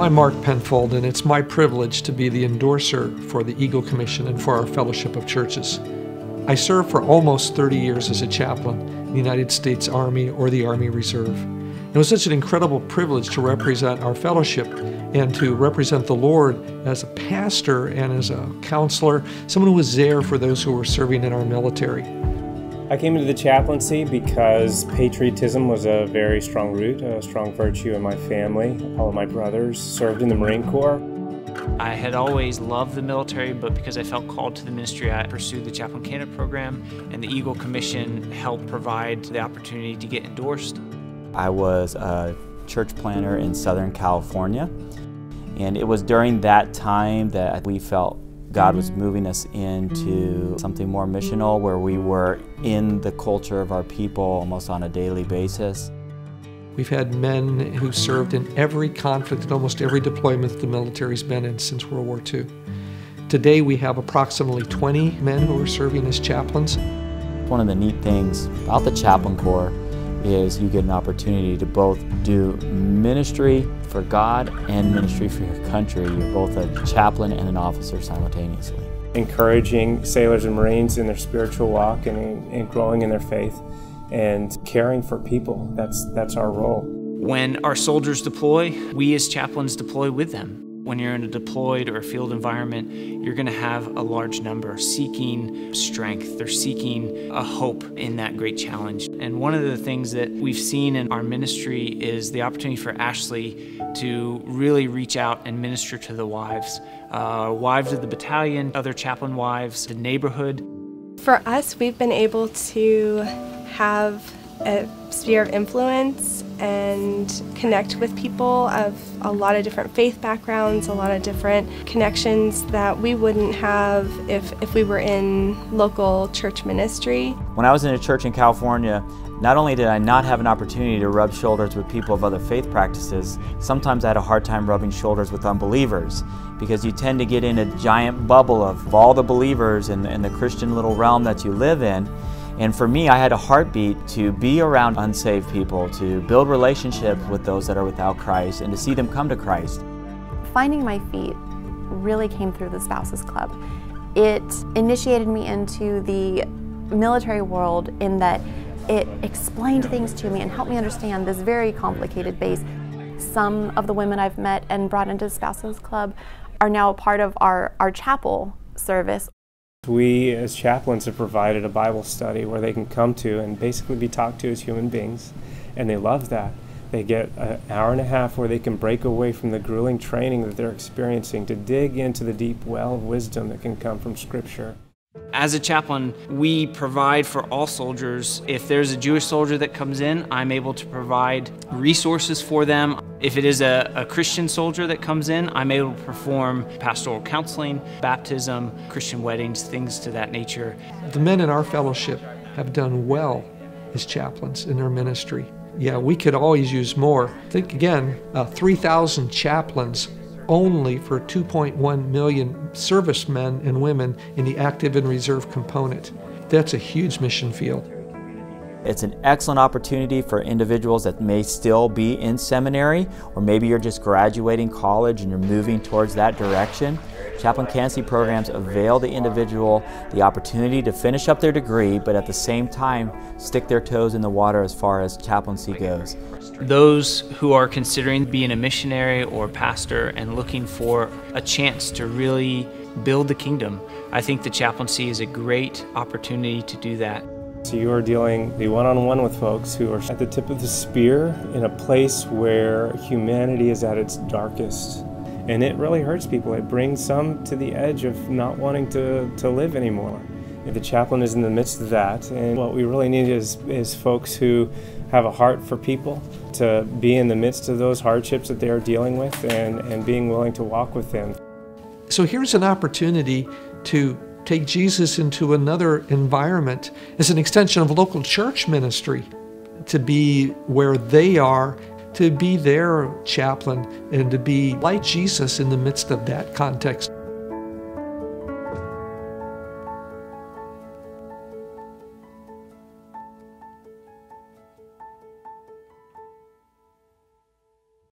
I'm Mark Penfold, and it's my privilege to be the endorser for the Eagle Commission and for our Fellowship of Churches. I served for almost 30 years as a chaplain in the United States Army or the Army Reserve. It was such an incredible privilege to represent our fellowship and to represent the Lord as a pastor and as a counselor, someone who was there for those who were serving in our military. I came into the chaplaincy because patriotism was a very strong root, a strong virtue in my family. All of my brothers served in the Marine Corps. I had always loved the military, but because I felt called to the ministry, I pursued the Chaplain Candidate Program, and the Eagle Commission helped provide the opportunity to get endorsed. I was a church planner in Southern California, and it was during that time that we felt God was moving us into something more missional, where we were in the culture of our people almost on a daily basis. We've had men who served in every conflict and almost every deployment that the military's been in since World War II. Today we have approximately 20 men who are serving as chaplains. One of the neat things about the Chaplain Corps is you get an opportunity to both do ministry for God and ministry for your country. You're both a chaplain and an officer simultaneously. Encouraging sailors and Marines in their spiritual walk and growing in their faith and caring for people. That's our role. When our soldiers deploy, we as chaplains deploy with them. When you're in a deployed or a field environment, you're going to have a large number seeking strength. They're seeking a hope in that great challenge. And one of the things that we've seen in our ministry is the opportunity for Ashley to really reach out and minister to the wives. Wives of the battalion, other chaplain wives, the neighborhood. For us, we've been able to have a sphere of influence and connect with people of a lot of different faith backgrounds, a lot of different connections that we wouldn't have if we were in local church ministry. When I was in a church in California, not only did I not have an opportunity to rub shoulders with people of other faith practices, sometimes I had a hard time rubbing shoulders with unbelievers, because you tend to get in a giant bubble of all the believers in the Christian little realm that you live in. And for me, I had a heartbeat to be around unsaved people, to build relationships with those that are without Christ, and to see them come to Christ. Finding my feet really came through the Spouses Club. It initiated me into the military world in that it explained things to me and helped me understand this very complicated base. Some of the women I've met and brought into the Spouses Club are now a part of our chapel service. We as chaplains have provided a Bible study where they can come to and basically be talked to as human beings, and they love that. They get an hour and a half where they can break away from the grueling training that they're experiencing to dig into the deep well of wisdom that can come from Scripture. As a chaplain, we provide for all soldiers. If there's a Jewish soldier that comes in, I'm able to provide resources for them. If it is a Christian soldier that comes in, I'm able to perform pastoral counseling, baptism, Christian weddings, things to that nature. The men in our fellowship have done well as chaplains in their ministry. Yeah, we could always use more. Think again, 3,000 chaplains only for 2.1 million servicemen and women in the active and reserve component. That's a huge mission field. It's an excellent opportunity for individuals that may still be in seminary, or maybe you're just graduating college and you're moving towards that direction. Chaplain candidacy programs avail the individual the opportunity to finish up their degree, but at the same time stick their toes in the water as far as chaplaincy goes. Those who are considering being a missionary or pastor and looking for a chance to really build the kingdom, I think the chaplaincy is a great opportunity to do that. So you are dealing one-on-one with folks who are at the tip of the spear in a place where humanity is at its darkest. And it really hurts people. It brings some to the edge of not wanting to live anymore. The chaplain is in the midst of that, and what we really need is folks who have a heart for people, to be in the midst of those hardships that they are dealing with and being willing to walk with them. So here's an opportunity to take Jesus into another environment as an extension of local church ministry, to be where they are, to be their chaplain, and to be like Jesus in the midst of that context.